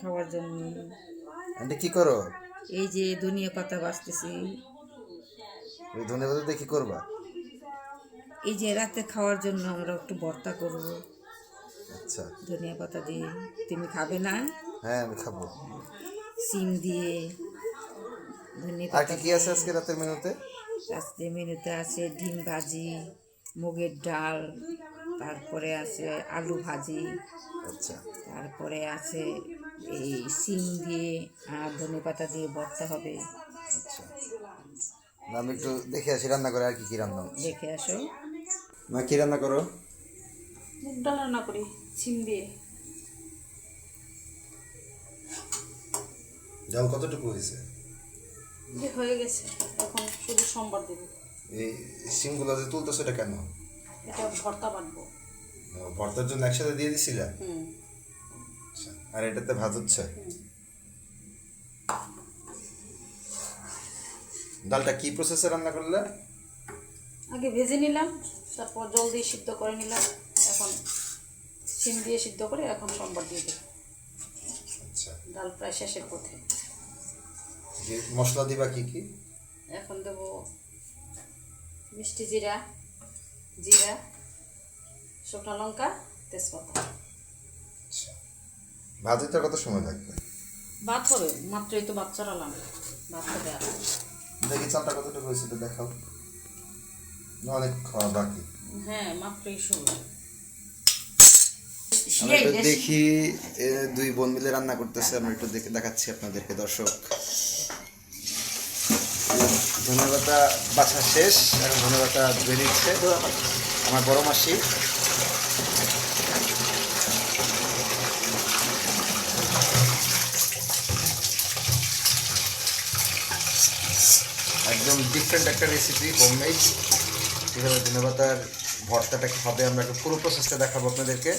খাওয়ার জন্য। আন্টি কি করো? এই যে ধনিয়া পাতা বাছতেছি। ওই ধনে পাতা দিয়ে কি করবা? এই যে রাতে খাওয়ার জন্য আমরা একটু ভর্তা করব আচ্ছা, ধনিয়া পাতা দিয়ে। তুমি খাবে না? হ্যাঁ আমি খাবো। সিম দিয়ে ধনিয়া আর পাতা কি কি আছে আজকে রাতের মেনুতে? আজকে মেনুতে আছে ডিম ভাজি, মুগের ডাল, তারপরে আছে আলু ভাজি, আচ্ছা তারপরে আছে এই সিম দিয়ে আর ধনিয়া পাতা দিয়ে ভর্তা হবে। আচ্ছা, না আমি একটু দেখে আসি রান্না করে আর কি কি রান্না হচ্ছে। দেখে আসো। মা কি রান্না করো? মুগ ডাল রান্না করি সিম দিয়ে। ডাল কতটুকু হয়েছে? যে হয়ে গেছে, এখন শুধু সোমবার দেবো। এই সিমগুলো যে তুলতেছো এটা কেন? এটা ভর্তা বাটবো। ভর্তার জন্য একসাথে দিয়ে দিছিলা? হুম। আচ্ছা, আর এটাতে ভাত হচ্ছে? ডালটা কি প্রসেসে রান্না করলে? আগে ভেজে নিলাম, তারপর জল দিয়ে সিদ্ধ করে নিলাম, এখন সিম দিয়ে সিদ্ধ করে এখন সোমবার দিয়ে দেবো। আচ্ছা, ডাল প্রায় শেষের পথে। যে মশলা দিবা কি কি? এখন দেবো মিষ্টি জিরা, জিরা, শুকনো লঙ্কা, তেজপাতা। আচ্ছা, ভাত দিতে কত সময় লাগবে? ভাত হবে, মাত্রই তো ভাত চড়ালাম, ভাত হবে আর। দেখি চালটা কতটুকু হয়েছে এটা দেখাও। না অনেক খাওয়া বাকি। হ্যাঁ, মাত্রই শুরু। আমরা একটু দেখি দুই বোন মিলে রান্না করতেছে, আমরা একটু দেখে দেখাচ্ছি আপনাদেরকে দর্শক। ধনেপাতা বাছা শেষ, এখন ধনেপাতা ধুয়ে নিচ্ছে আমার বড় মাসি। একদম ডিফারেন্ট একটা রেসিপি, হোমমেড। কীভাবে ধনেপাতার ভর্তাটাকে হবে আমরা একটু পুরো প্রসেসটা দেখাবো আপনাদেরকে।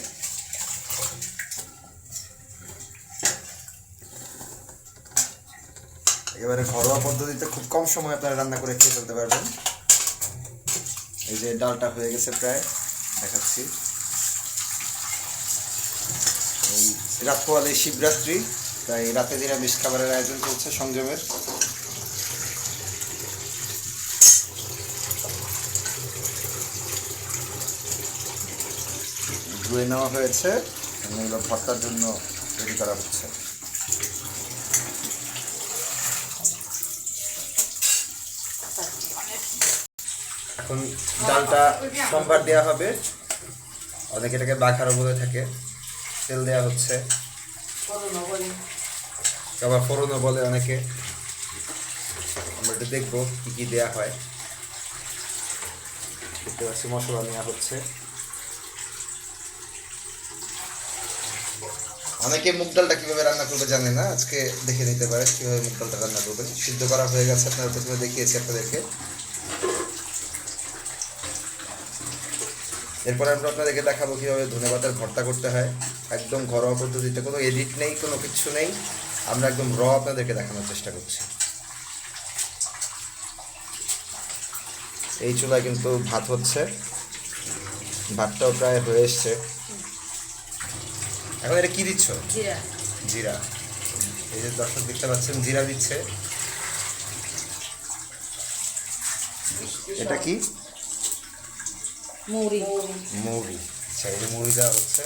এবারে ঘরোয়া পদ্ধতিতে খুব কম সময় আপনারা রান্না করে খেয়ে ফেলতে পারবেন। এই যে ডালটা হয়ে গেছে প্রায়, দেখাচ্ছি। এই রাত পোয়ালে শিবরাত্রি, তাই রাতে নিরামিষ খাবারের আয়োজন চলছে সংযমের। ধুয়ে নেওয়া হয়েছে, এগুলো ভর্তার জন্য তৈরি করা হচ্ছে। এখন ডালটা সোমবার দেওয়া হবে, অনেকে এটাকে বাঘারও বলে থাকে। তেল দেওয়া হচ্ছে, আবার ফোড়নও বলে অনেকে। আমরা একটু দেখবো কি কি দেওয়া হয়। দেখতে পাচ্ছি মশলা নেওয়া হচ্ছে। অনেকে মুগ ডালটা কীভাবে রান্না করবে জানে না, আজকে দেখে নিতে পারেন কীভাবে মুগ ডালটা রান্না করবেন। সিদ্ধ করা হয়ে গেছে, আপনারা প্রথমে দেখিয়েছি আপনাদেরকে। এরপরে আমরা আপনাদেরকে দেখাবো কীভাবে ধনেপাতার ভর্তা করতে হয়, একদম ঘরোয়া পদ্ধতিতে, কোনো এডিট নেই, কোনো কিছু নেই। আমরা একদম আপনাদেরকে দেখানোর চেষ্টা করছি। এই চুলায় কিন্তু ভাত হচ্ছে, ভাতটাও প্রায় হয়ে এসছে। এখন এটা কি দিচ্ছ? জিরা। জিরা। এই যে দর্শক দেখতে পাচ্ছেন জিরা দিচ্ছে। এটা কি? মৌরি। মৌরি। আচ্ছা, এই যে মৌরি দেওয়া হচ্ছে।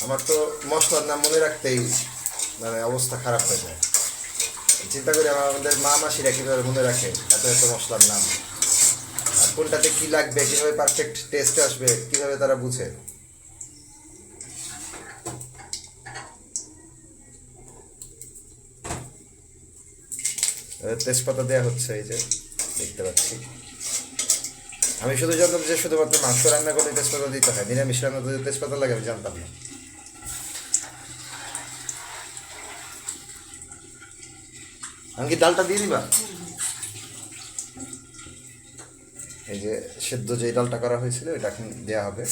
আমার তো মশলার নাম মনে রাখতেই মানে অবস্থা খারাপ হয়ে যায়। চিন্তা করি আমাদের মা মাসিরা কীভাবে মনে রাখে এত এত মশলার নাম, আর কোনটাতে কী লাগবে, কীভাবে পারফেক্ট টেস্ট আসবে, কীভাবে তারা বুঝে। তেজপাতা দেওয়া হচ্ছে, এই যে দেখতে পাচ্ছি। আমি শুধু জানতাম যে শুধুমাত্র মাংস রান্না করলে তেজপাতা দিতে হয়, নিরামিষ রান্না যদি তেজপাতা লাগে আমি জানতাম না। আমি কি ডালটা দিয়ে দিবা? এই যে সেদ্ধ যে ডালটা করা হয়েছিল এটা এখন দেওয়া হবে।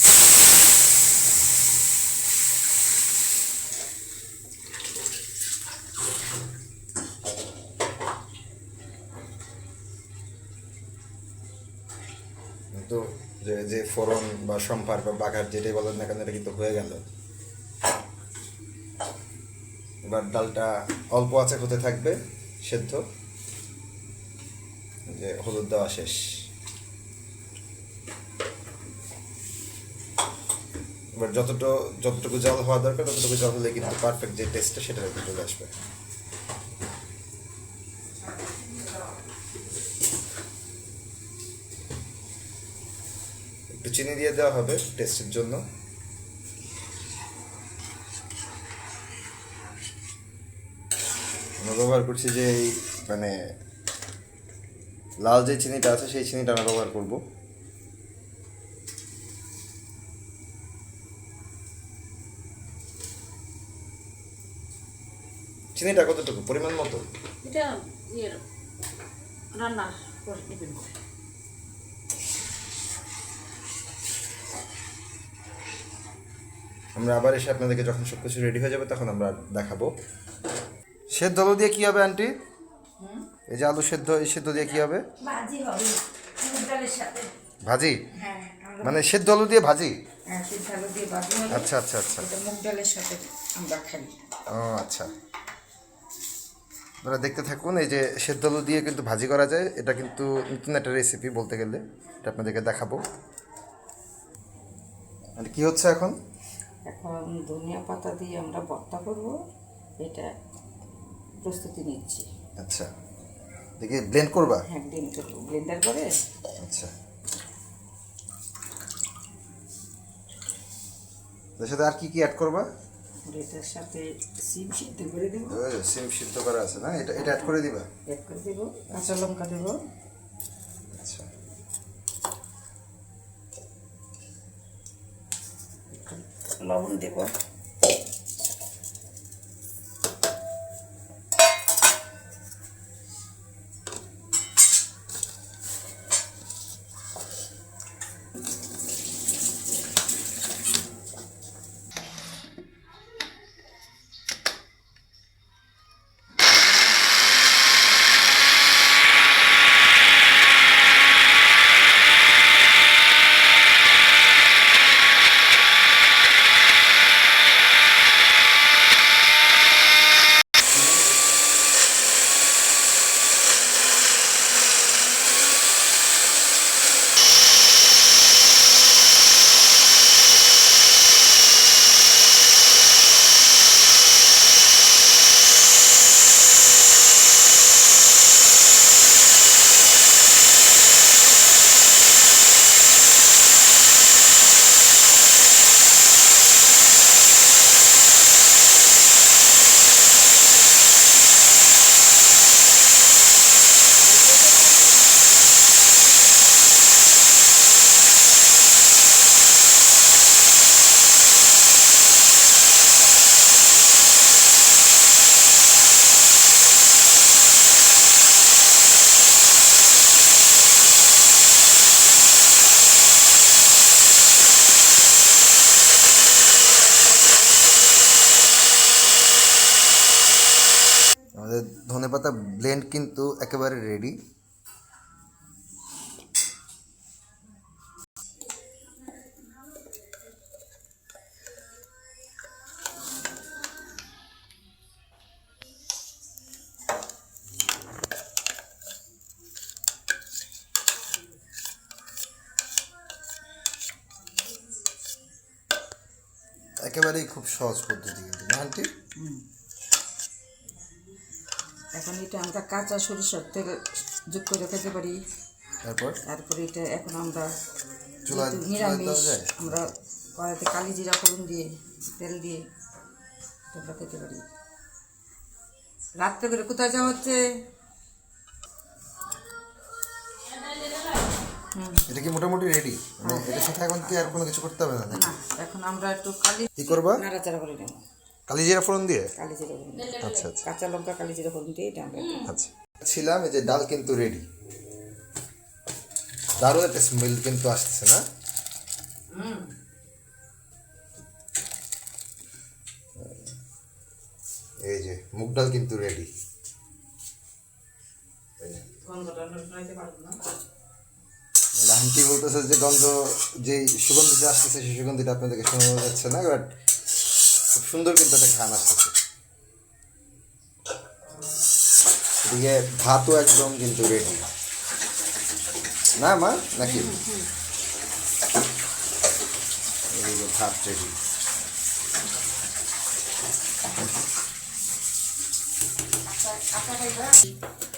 কিন্তু যে যে ফোড়ন বা সম্পার বা বাঘার যেটাই বলেন না কেন এটা কিন্তু হয়ে গেল। এবার ডালটা অল্প আঁচে হতে থাকবে সেদ্ধ, যে হলুদ দেওয়া শেষ। এবার যতটুকু জল হওয়া দরকার ততটুকু জল হলে কিন্তু পারফেক্ট যে টেস্টটা সেটা চলে আসবে। একটু চিনি দিয়ে দেওয়া হবে টেস্টের জন্য। আমরা ব্যবহার করছি যে এই মানে লাল যে চিনিটা আছে সেই চিনিটা আমরা ব্যবহার করব। চিনিটা কতটুকু পরিমাণ মতো? এটা ইয়ে রান্না করে নেবেন। আমরা আবার এসে আপনাদেরকে যখন সব কিছু রেডি হয়ে যাবে তখন আমরা দেখাবো। সেদ্ধ আলু দিয়ে কী হবে আন্টি? এই যে আলু সেদ্ধ, এই সেদ্ধ দিয়ে কী হবে? ভাজি হবে মুগ ডালের সাথে। ভাজি? হ্যাঁ মানে সেদ্ধ আলু দিয়ে ভাজি? হ্যাঁ, সিদ্ধ আলু দিয়ে ভাজি হবে। আচ্ছা আচ্ছা আচ্ছা। এটা মুগ ডালের সাথে আমরা খাই। ও আচ্ছা, আপনারা দেখতে থাকুন। এই যে সেদ্ধ আলু দিয়ে কিন্তু ভাজি করা যায়, এটা কিন্তু নতুন একটা রেসিপি বলতে গেলে, এটা আপনাদেরকে দেখাবো। মানে কি হচ্ছে এখন? এখন ধনিয়া পাতা দিয়ে আমরা ভর্তা করব, এটা প্রস্তুতি নিচ্ছি। আচ্ছা, দেখি ব্লেন্ড করবা? হ্যাঁ, ব্লেন্ড করবো, ব্লেন্ডার করে। আচ্ছা, এর সাথে আর কি কি অ্যাড করবা? এটার সাথে সিম সিদ্ধ করে দেবো, সিম সিদ্ধ করা আছে না, এটা এটা অ্যাড করে দিবা? অ্যাড করে দেবো, কাঁচা লঙ্কা দেবো, আচ্ছা, লবণ দেবো। আমাদের ধনেপাতা ব্লেন্ড কিন্তু একেবারে রেডি। একেবারেই খুব সহজ পদ্ধতি কিন্তু না আন্টি? এখন এটা আমরা কাঁচা সরিষার তেল যোগ করে খেতে পারি। তারপরে এটা এখন আমরা চুলায় যেহেতু দেওয়া নিরামিষ, যায়? আমরা কড়াইতে কালি জিরা ফোড়ন দিয়ে তেল দিয়ে আমরা খেতে পারি। রাত্রে করে কোথায় যাওয়া হচ্ছে? এটা কি মোটামুটি রেডি? মানে এটার সাথে এখন কি আর কোনো কিছু করতে হবে না? না, এখন আমরা একটু কালি কি করবা? নাড়াচাড়া করে নেব, কালি জিরা ফোড়ন দিয়ে? কালি জিরা ফোড়ন দিয়ে। আচ্ছা আচ্ছা কাঁচা লঙ্কা কালি জিরা ফোড়ন দিয়ে এটা আমরা আচ্ছা। ছিলাম, এই যে ডাল কিন্তু রেডি। দারুণ একটা স্মেল কিন্তু আসছে না? এই যে মুগ ডাল কিন্তু রেডি। আন্টি বলতেছে যে গন্ধ, যে সুগন্ধিটা আসতেছে সেই সুগন্ধিটা আপনাদেরকে শোনা যাচ্ছে না, বাট খুব সুন্দর কিন্তু একটা ঘ্রাণ আসতেছে। এদিকে ভাতও একদম কিন্তু রেডি না মা, নাকি? এদিকে ভাত রেডি।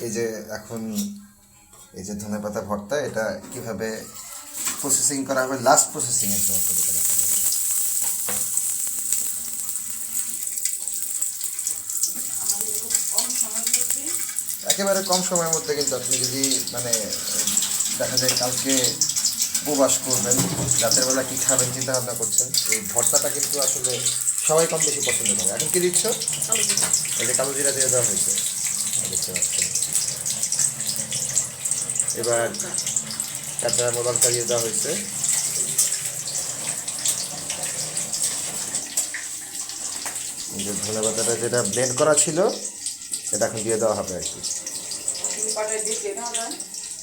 এই যে এখন এই যে ধনেপাতা ভর্তা, এটা কিভাবে প্রসেসিং করা হবে, লাস্ট প্রসেসিং একদম আপনাদেরকে দেখাবো। একেবারে কম সময়ের মধ্যে কিন্তু আপনি যদি মানে দেখা যায় কালকে উপবাস করবেন, রাতের বেলা কী খাবেন চিন্তা ভাবনা করছেন, এই ভর্তাটা কিন্তু আসলে সবাই কম বেশি পছন্দ করে। এখন কি দিচ্ছ? এই যে কালো জিরা দিয়ে দেওয়া হয়েছে, দেখতে পাচ্ছেন। এবার কাঁচা মোবাইলটা দিয়ে দেওয়া হয়েছে। যে ধনে পাতাটা যেটা ব্লেন্ড করা ছিল এটা এখন দিয়ে দেওয়া হবে আর কি।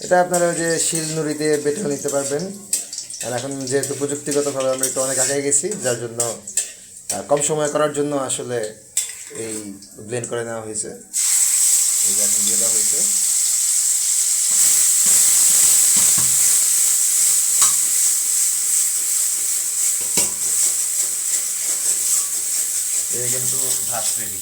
এটা আপনারা ওই যে শিল নুড়ি দিয়ে বেটেও নিতে পারবেন। আর এখন যেহেতু প্রযুক্তিগতভাবে আমরা একটু অনেক আগে গেছি, যার জন্য কম সময় করার জন্য আসলে এই ব্লেন্ড করে নেওয়া হয়েছে। এই যে এখন দিয়ে দেওয়া হয়েছে। এই কিন্তু ভাত রেডি।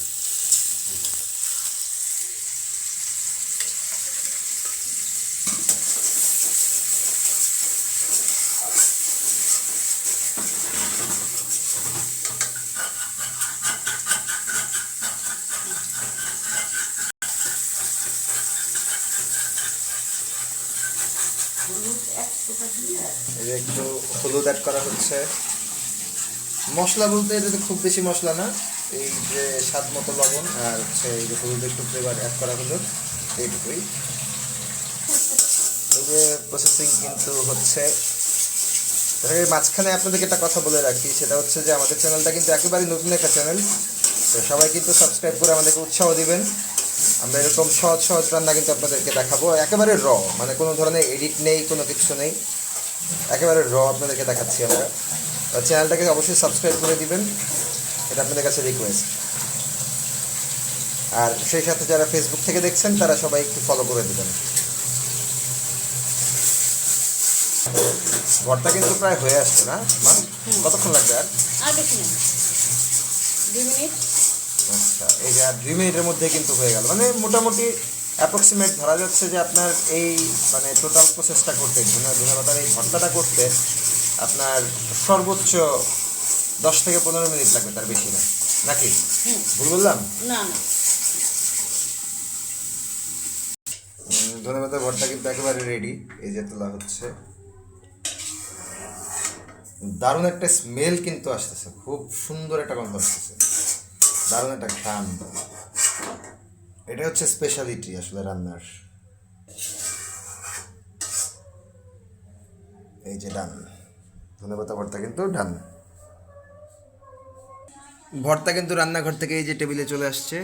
এই যে একটু হলুদ অ্যাড করা হচ্ছে। মশলা বলতে এটাতে খুব বেশি মশলা না, এই যে স্বাদ মতো লবণ আর হচ্ছে এই যে হলুদ একটু ফ্লেভার অ্যাড করা হলো, এইটুকুই। এই যে প্রসেসিং কিন্তু হচ্ছে। এর মাঝখানে আপনাদেরকে একটা কথা বলে রাখি, সেটা হচ্ছে যে আমাদের চ্যানেলটা কিন্তু একেবারেই নতুন একটা চ্যানেল, তো সবাই কিন্তু সাবস্ক্রাইব করে আমাদেরকে উৎসাহ দিবেন। আমরা এরকম সহজ সহজ রান্না কিন্তু আপনাদেরকে দেখাবো, একেবারে র, মানে কোনো ধরনের এডিট নেই, কোনো কিছু নেই, একেবারে র আপনাদেরকে দেখাচ্ছি আমরা। চ্যানেলটাকে অবশ্যই সাবস্ক্রাইব করে দিবেন, এটা আপনাদের কাছে রিকোয়েস্ট। আর সেই সাথে যারা ফেসবুক থেকে দেখছেন তারা সবাই একটু ফলো করে দেবেন। ভর্তা কিন্তু প্রায় হয়ে আসছে না মা? কতক্ষণ লাগবে আর বেশি না, 2 মিনিট। আচ্ছা, এই যে আর 2 মিনিটের মধ্যে কিন্তু হয়ে গেল, মানে মোটামুটি অ্যাপ্রক্সিমেট ধরা যাচ্ছে যে আপনার এই মানে টোটাল প্রসেসটা করতে, ধনেপাতার এই ভর্তাটা করতে আপনার সর্বোচ্চ 10 থেকে 15 মিনিট লাগবে, তার বেশি না, নাকি ভুল বললাম? না না, ধনেপাতার ভর্তা কিন্তু একেবারে রেডি। এই যে তোলা হচ্ছে, দারুণ একটা স্মেল কিন্তু আসতেছে, খুব সুন্দর একটা গন্ধ আসতেছে, দারুণ একটা ঘ্রাণ। এটা হচ্ছে স্পেশালিটি আসলে রান্নার। এই যে ডান, ধনেপাতা ভর্তা কিন্তু ডান। ভর্তা কিন্তু রান্নাঘর থেকে এই যে টেবিলে চলে আসছে।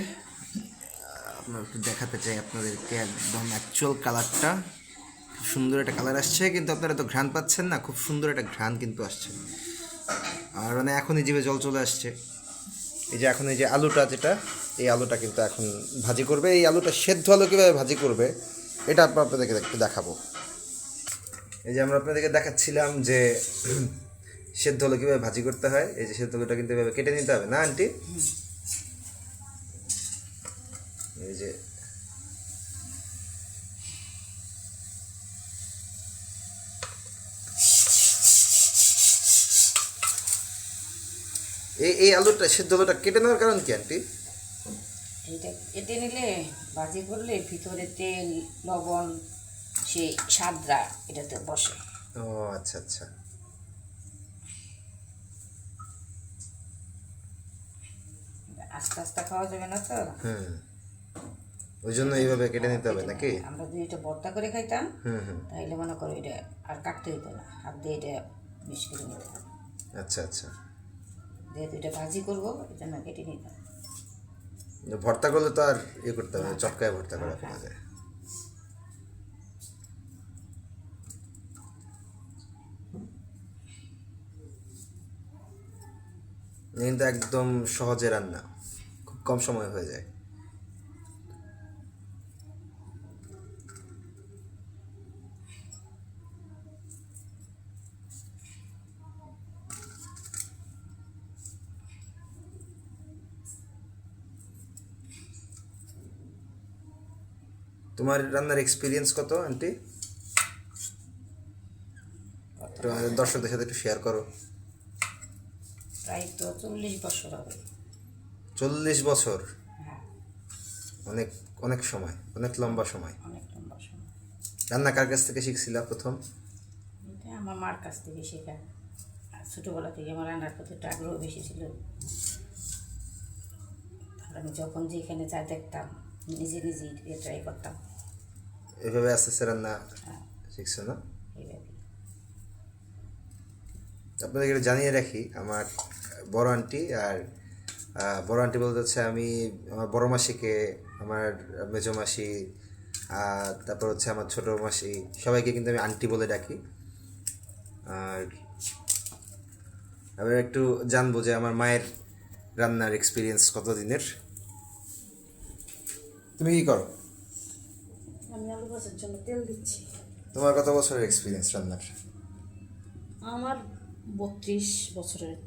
আপনার একটু দেখাতে চাই আপনাদেরকে একদম অ্যাকচুয়াল কালারটা, সুন্দর একটা কালার আসছে, কিন্তু আপনারা তো ঘ্রাণ পাচ্ছেন না, খুব সুন্দর একটা ঘ্রাণ কিন্তু আসছে। আর মানে এখনই জিভে জল চলে আসছে। এই যে এখন এই যে আলুটা, যেটা এই আলুটা কিন্তু এখন ভাজি করবে। এই আলুটা সেদ্ধ আলু কীভাবে ভাজি করবে এটা আপনাদেরকে একটু দেখাবো। এই যে আমরা আপনাদেরকে দেখাচ্ছিলাম যে সেদ্ধ আলু কীভাবে ভাজি করতে হয়। এই যে সেদ্ধ আলুটা কিন্তু এভাবে কেটে নিতে হবে না আন্টি? এই যে এই আলুটা, সেদ্ধ আলুটা কেটে নেওয়ার কারণ কি আন্টি? এইটা কেটে নিলে ভাজি করলে ভিতরে তেল লবণ সেই স্বাদটা এটাতে বসে। ও আচ্ছা আচ্ছা, আস্তে আস্তে খাওয়া যাবে না তো, ওই জন্য এইভাবে কেটে নিতে হবে নাকি? আমরা যদি এটা ভর্তা করে খাইতাম তাইলে মনে করো এটা আর কাটতে হইতো না, হাত দিয়ে এটা মিশ করে নিতে হবে। আচ্ছা আচ্ছা, যেহেতু এটা ভাজি করবো এই জন্য কেটে নিতাম। ভর্তা করলে তো আর ইয়ে করতে হবে, চটকায় ভর্তা করা ফেলা যায়। কিন্তু একদম সহজে রান্না, খুব কম সময় হয়ে যায়। তোমার রান্নার এক্সপিরিয়েন্স কত আন্টি? একটু আমাদের দর্শকদের সাথে একটু শেয়ার করো। প্রায় তো 40 বছর হবে। 40 বছর? হ্যাঁ, অনেক, অনেক সময়, অনেক লম্বা সময়। অনেক লম্বা সময়। রান্না কার কাছ থেকে শিখছিলা প্রথম? এটা আমার মার কাছ থেকে শেখা। আর ছোটোবেলা থেকে আমার রান্নার প্রতি একটা আগ্রহ বেশি ছিল। আর আমি যখন যেখানে যা দেখতাম নিজে নিজেই ট্রাই করতাম। এভাবে আস্তে আস্তে রান্না হ্যাঁ, শিখছো না? এইভাবে। আপনাদেরকে একটু জানিয়ে রাখি, আমার বড় আন্টি আর বড় আন্টি বলতে হচ্ছে আমি আমার বড় মাসিকে, আমার মেজো মাসি, তারপর হচ্ছে আমার ছোটো মাসি, সবাইকে কিন্তু আমি আন্টি বলে ডাকি। আর আমি একটু জানবো যে আমার মায়ের রান্নার এক্সপিরিয়েন্স কত দিনের। তুমি কি করো? আমি আলু ভাজার জন্য তেল দিচ্ছি। তোমার কত বছরের এক্সপিরিয়েন্স রান্নার? আমার 32 বছরের।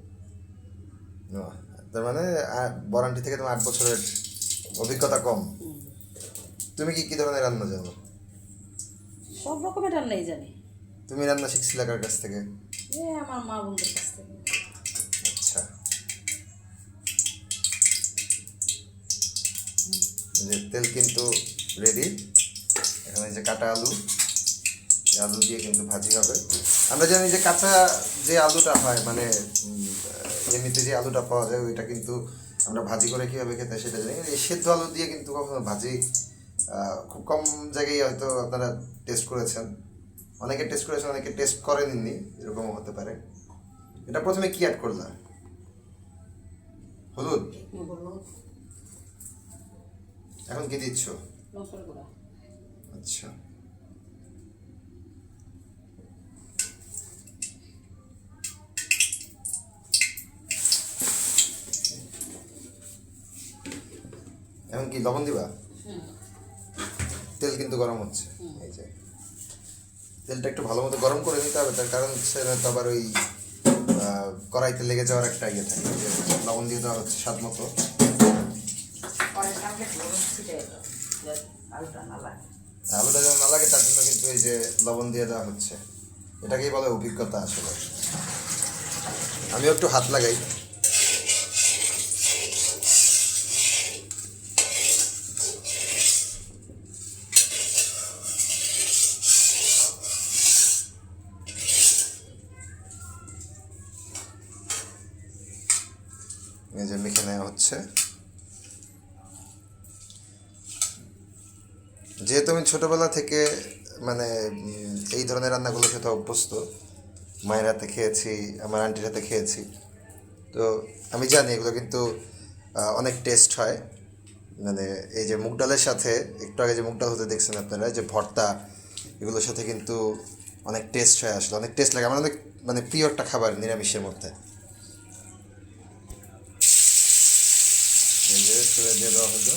ও, তার মানে বড় আন্টি থেকে তোমার 8 বছরের অভিজ্ঞতা কম। তুমি কি কি ধরনের রান্না জানো? সব রকমের রান্নাই জানি। তুমি রান্না শিখছিলে কার কাছ থেকে? আমার মা বোনদের কাছ থেকে। আচ্ছা, যে তেল কিন্তু রেডি। এখানে যে কাটা আলু, এই আলু দিয়ে কিন্তু ভাজি হবে। আমরা জানি যে কাঁচা যে আলুটা হয়, মানে এমনিতে যে আলুটা পাওয়া যায় ওইটা কিন্তু আমরা ভাজি করে কীভাবে খেতে সেটা জানি। এই সেদ্ধ আলু দিয়ে কিন্তু কখনো ভাজি খুব কম জায়গায় হয়তো আপনারা টেস্ট করেছেন। অনেকে টেস্ট করেছেন, অনেকে টেস্ট করেননি, এরকমও হতে পারে। এটা প্রথমে কি অ্যাড করলাম? হলুদ। এখন কি দিচ্ছ? লঙ্কার গুঁড়া। আচ্ছা, এখন কি লবণ দিবা? তেল কিন্তু গরম হচ্ছে। এই যে তেলটা একটু ভালো মতো গরম করে নিতে হবে, তার কারণ হচ্ছে তো আবার ওই কড়াইতে লেগে যাওয়ার একটা ইয়ে থাকে। যে লবণ দিয়ে দেওয়া হচ্ছে স্বাদ মতো। আলুটা যেন না লাগে তার জন্য কিন্তু এই যে লবণ দিয়ে দেওয়া হচ্ছে। এটাকেই বলে অভিজ্ঞতা আসলে। আমিও একটু হাত লাগাই। এই যে মেখে নেওয়া হচ্ছে। যেহেতু আমি ছোটোবেলা থেকে মানে এই ধরনের রান্নাগুলোর সাথে অভ্যস্ত, মায়ের হাতে খেয়েছি, আমার আন্টির হাতে খেয়েছি, তো আমি জানি এগুলো কিন্তু অনেক টেস্ট হয়। মানে এই যে মুগ ডালের সাথে, একটু আগে যে মুগ ডাল হতে দেখছেন আপনারা, যে ভর্তা, এগুলোর সাথে কিন্তু অনেক টেস্ট হয়, আসলে অনেক টেস্ট লাগে। আমার অনেক মানে প্রিয় একটা খাবার নিরামিষের মধ্যে। এই যে তেলে দিয়ে দেওয়া হলো।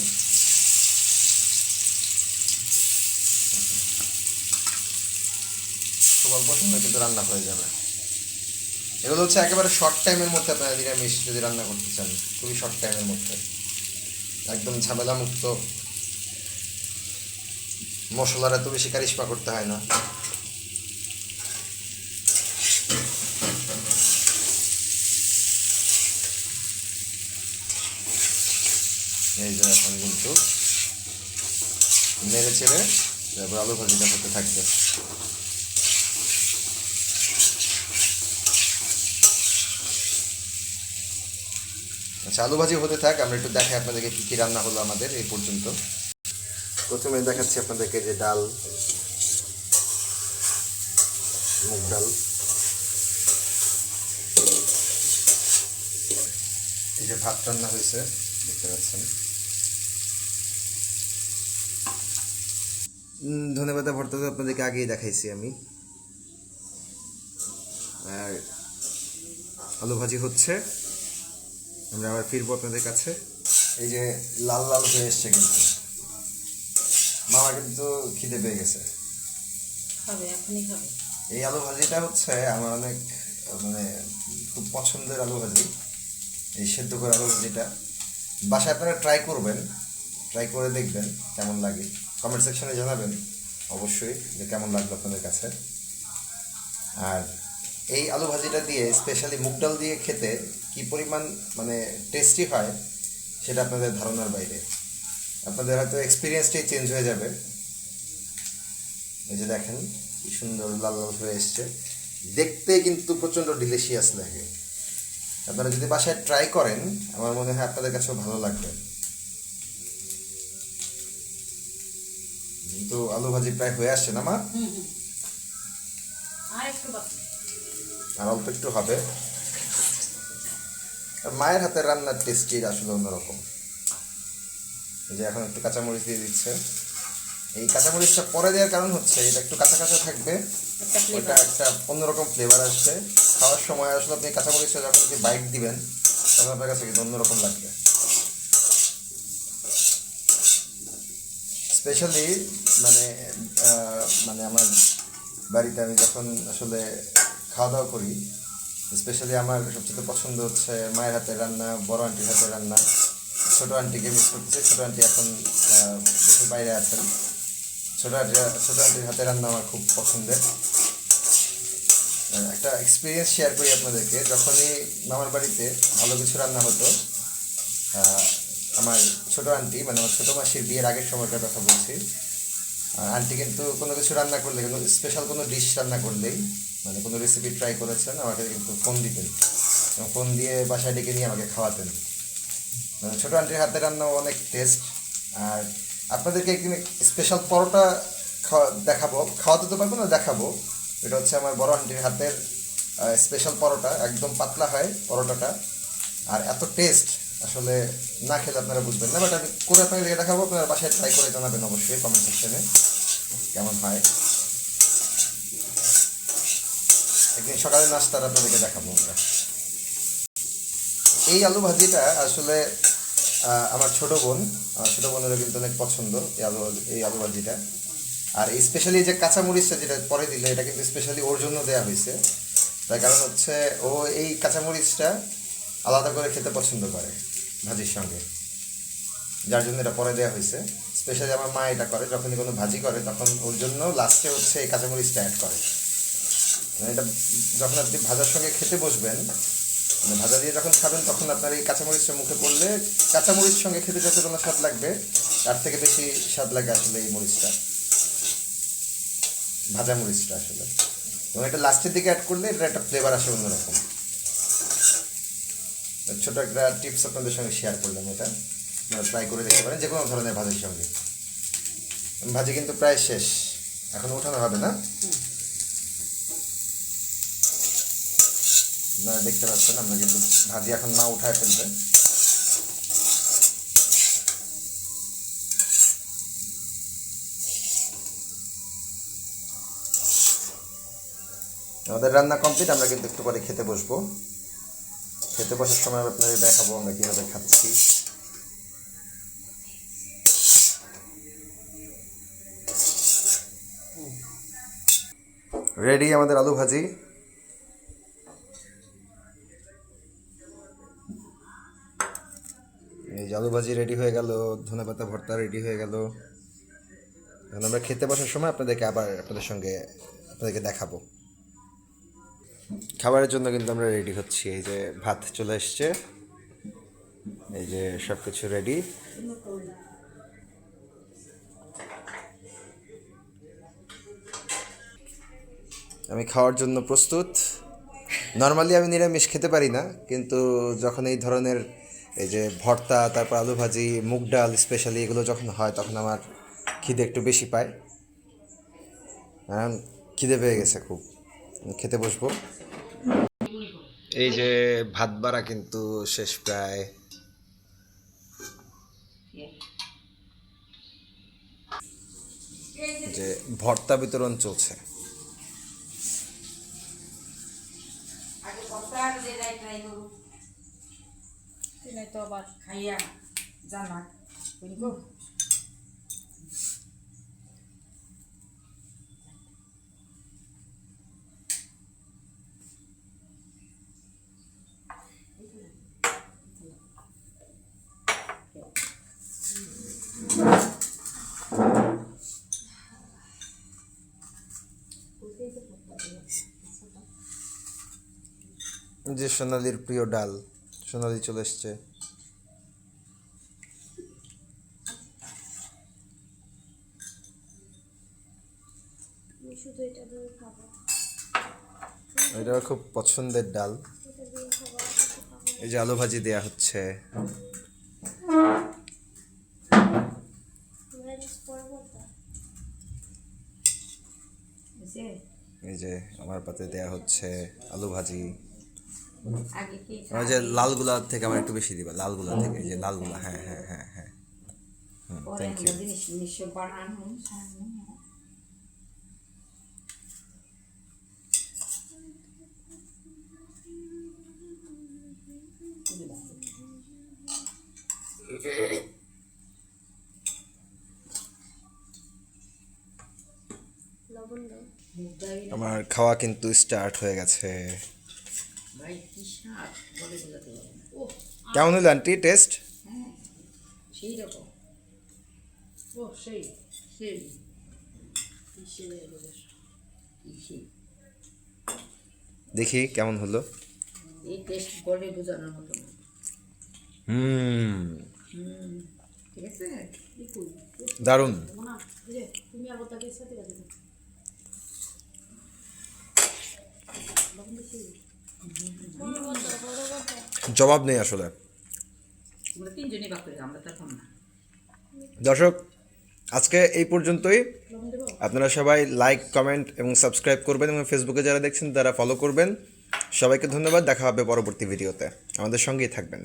খুব অল্প সময় কিন্তু রান্না হয়ে যাবে। এগুলো হচ্ছে একেবারে শর্ট টাইমের মধ্যে আপনারা নিরামিষ যদি রান্না করতে চান, খুবই শর্ট টাইমের মধ্যে, একদম ঝামেলা মুক্ত, মশলার এত বেশি কারিশমা করতে হয় না। এই যে এখন কিন্তু নেড়ে চেড়ে তারপর আলু ভাজিটা হতে থাকবে। আচ্ছা, আলু ভাজি হতে থাক, আমরা একটু দেখাই আপনাদেরকে কী কী রান্না হলো আমাদের এই পর্যন্ত। প্রথমে দেখাচ্ছি আপনাদেরকে যে ডাল, মুগ ডাল, এই যে ভাত রান্না হয়েছে দেখতে পাচ্ছেন। ধনেপাতা ভর্তা তো আপনাদেরকে আগেই দেখাইছি আমি। আর আলু ভাজি হচ্ছে, আমরা আবার ফিরবো আপনাদের কাছে। এই যে লাল লাল হয়ে এসছে কিন্তু, মামা কিন্তু খিদে পেয়ে গেছে। খাবে, এখনই খাবে। এই আলু ভাজিটা হচ্ছে আমার অনেক মানে খুব পছন্দের আলু ভাজি। এই সেদ্ধ করে আলু ভাজিটা বাসায় আপনারা ট্রাই করবেন, ট্রাই করে দেখবেন কেমন লাগে, কমেন্ট সেকশনে জানাবেন অবশ্যই যে কেমন লাগলো আপনাদের কাছে। আর এই আলু ভাজিটা দিয়ে স্পেশালি মুগ ডাল দিয়ে খেতে কি পরিমাণ মানে টেস্টি হয় সেটা আপনাদের ধারণার বাইরে। আপনাদের হয়তো এক্সপিরিয়েন্সটাই চেঞ্জ হয়ে যাবে। এই যে দেখেন কি সুন্দর লাল লাল হয়ে এসছে, দেখতে কিন্তু প্রচণ্ড ডিলিশিয়াস লাগে। আপনারা যদি বাসায় ট্রাই করেন আমার মনে হয় আপনাদের কাছেও ভালো লাগবে। তো আলু ভাজি প্রায় হয়ে আসছে না মা? আর একটু বাকি। আর অল্প একটু হবে। আর মায়ের হাতের রান্নার টেস্টই আসলে অন্যরকম। এই যে এখন একটু কাঁচামরিচ দিয়ে দিচ্ছে। এই কাঁচামরিচটা পরে দেওয়ার কারণ হচ্ছে এটা একটু কাঁচা কাঁচা থাকবে, ওটা একটা অন্যরকম ফ্লেভার আসবে। খাওয়ার সময় আসলে আপনি কাঁচামরিচটা যখন কি বাইট দিবেন তখন আপনার কাছে কিন্তু অন্যরকম লাগবে। স্পেশালি মানে মানে আমার বাড়িতে আমি যখন আসলে খাওয়া দাওয়া করি, স্পেশালি আমার সবচেয়ে পছন্দ হচ্ছে মায়ের হাতের রান্না, বড় আন্টির হাতের রান্না। ছোটো আন্টিকে মিস করতেছি, ছোটো আন্টি এখন দেশের বাইরে আছেন। ছোটো আন্টির হাতের রান্না আমার খুব পছন্দের। একটা এক্সপিরিয়েন্স শেয়ার করি আপনাদেরকে। যখনই মামার বাড়িতে ভালো কিছু রান্না হতো, আমার ছোটো আন্টি মানে আমার ছোটো মাসির বিয়ের আগের সময়টার কথা বলছি, আন্টি কিন্তু কোনো কিছু রান্না করলে, কোনো স্পেশাল কোনো ডিশ রান্না করলেই মানে কোনো রেসিপি ট্রাই করেছেন আমাকে কিন্তু ফোন দিতেন, ফোন দিয়ে বাসায় ডেকে নিয়ে আমাকে খাওয়াতেন। মানে ছোটো আন্টির হাতের রান্নাও অনেক টেস্ট। আর আপনাদেরকে একদিন স্পেশাল পরোটা দেখাবো, খাওয়াতে তো পারবো না, দেখাবো। এটা হচ্ছে আমার বড় আন্টির হাতের স্পেশাল পরোটা, একদম পাতলা হয় পরোটাটা, আর এত টেস্ট আসলে না খেলে আপনারা বুঝবেন না। বাট আমি করে আপনাদেরকে দেখাবো, আপনারা বাসায় ট্রাই করে জানাবেন অবশ্যই কমেন্ট সেকশনে কেমন হয়। একদিন সকালে নাস্তার আপনাদেরকে দেখাবো আমরা। এই আলু ভাজিটা আসলে আমার ছোটো বোনেরও কিন্তু অনেক পছন্দ এই আলু ভাজিটা। আর স্পেশালি যে কাঁচামরিচটা যেটা পরে দিলে, এটা কিন্তু স্পেশালি ওর জন্য দেওয়া হয়েছে। তার কারণ হচ্ছে ও এই কাঁচামরিচটা আলাদা করে খেতে পছন্দ করে ভাজির সঙ্গে, যার জন্য এটা পরে দেওয়া হয়েছে। স্পেশালি আমার মা এটা করে, যখনই কোনো ভাজি করে তখন ওর জন্য লাস্টে হচ্ছে এই কাঁচামরিচটা অ্যাড করে। মানে এটা যখন আপনি ভাজার সঙ্গে খেতে বসবেন, মানে ভাজা দিয়ে যখন খাবেন তখন আপনার এই কাঁচামরিচটা মুখে পড়লে কাঁচামরিচ সঙ্গে খেতে যতটা স্বাদ লাগবে তার থেকে বেশি স্বাদ লাগে আসলে এই মরিচটা, ভাজা মরিচটা আসলে। এবং এটা লাস্টের দিকে অ্যাড করলে এটা একটা ফ্লেভার আসে অন্যরকম। ছোটো একটা টিপস আপনাদের সঙ্গে শেয়ার করলাম, এটা আপনারা ট্রাই করে দেখতে পারেন যে কোনো ধরনের ভাজির সঙ্গে। ভাজি কিন্তু প্রায় শেষ, এখন উঠানো হবে না, আপনারা দেখতে পাচ্ছেন আমরা কিন্তু ভাজি এখন মা উঠায় ফেলবে। আমাদের রান্না কমপ্লিট, আমরা কিন্তু একটু পরে খেতে বসবো। খেতে বসার সময় আপনাদের দেখাবো আমরা কীভাবে খাচ্ছি। রেডি আমাদের আলু ভাজি। এই আলু ভাজি রেডি হয়ে গেল, ধনেপাতা ভর্তা রেডি হয়ে গেল। এখন আমরা খেতে বসার সময় আপনাদেরকে আবার আপনাদেরকে দেখাবো। খাবারের জন্য কিন্তু আমরা রেডি হচ্ছি। এই যে ভাত চলে এসছে, এই যে সব কিছু রেডি। আমি খাওয়ার জন্য প্রস্তুত। নর্মালি আমি নিরামিষ খেতে পারি না, কিন্তু যখন এই ধরনের এই যে ভর্তা, তারপর আলু ভাজি, মুগ ডাল স্পেশালি এগুলো যখন হয় তখন আমার খিদে একটু বেশি পায়। খিদে পেয়ে গেছে খুব, খেতে বসবো। এই যে ভাত বাড়া কিন্তু শেষ প্রায়। যে ভর্তা বিতরণ চলছে। তো আবার খাইয়া জানা বুঝবো যে সোনালির প্রিয় ডাল, সোনালি চলে এসছে। শুধু এটা দিয়ে খাবো, এটা আমার খুব পছন্দের ডাল। এটা দিয়ে খাবো, এই যে আলু ভাজি দেয়া হচ্ছে। এই যে আমার পাতে দেয়া হচ্ছে আলু ভাজি। আগে কি আমার যে লালগুলা থেকে আমার একটু বেশি দিবা, লালগুলা থেকে, এই যে লালগুলা, হ্যাঁ হ্যাঁ হ্যাঁ হ্যাঁ। পরে থ্যাংক ইউ। জিনিস নিশ্চয় বানানো লবণ দাও। আমার খাওয়া কিন্তু স্টার্ট হয়ে গেছে। ভাই কি স্বাদ বলে বোঝাতে পারবো না। ও কেমন হলো আন্টি টেস্ট? হ্যাঁ সেই রকম ও সেই সেই হিসেবে সেই দেখি কেমন হলো। এই টেস্ট বলে বোঝানোর মতো না। ঠিক আছে দারুণ। না এই যে তুমি আবার তাকে সাথে কাছে জবাব নেই আসলে। আমরা তিনজনই বাক করে আমরা তার না দর্শক, আজকে এই পর্যন্তই। আপনারা সবাই লাইক, কমেন্ট এবং সাবস্ক্রাইব করবেন, এবং ফেসবুকে যারা দেখছেন তারা ফলো করবেন। সবাইকে ধন্যবাদ। দেখা হবে পরবর্তী ভিডিওতে। আমাদের সঙ্গেই থাকবেন।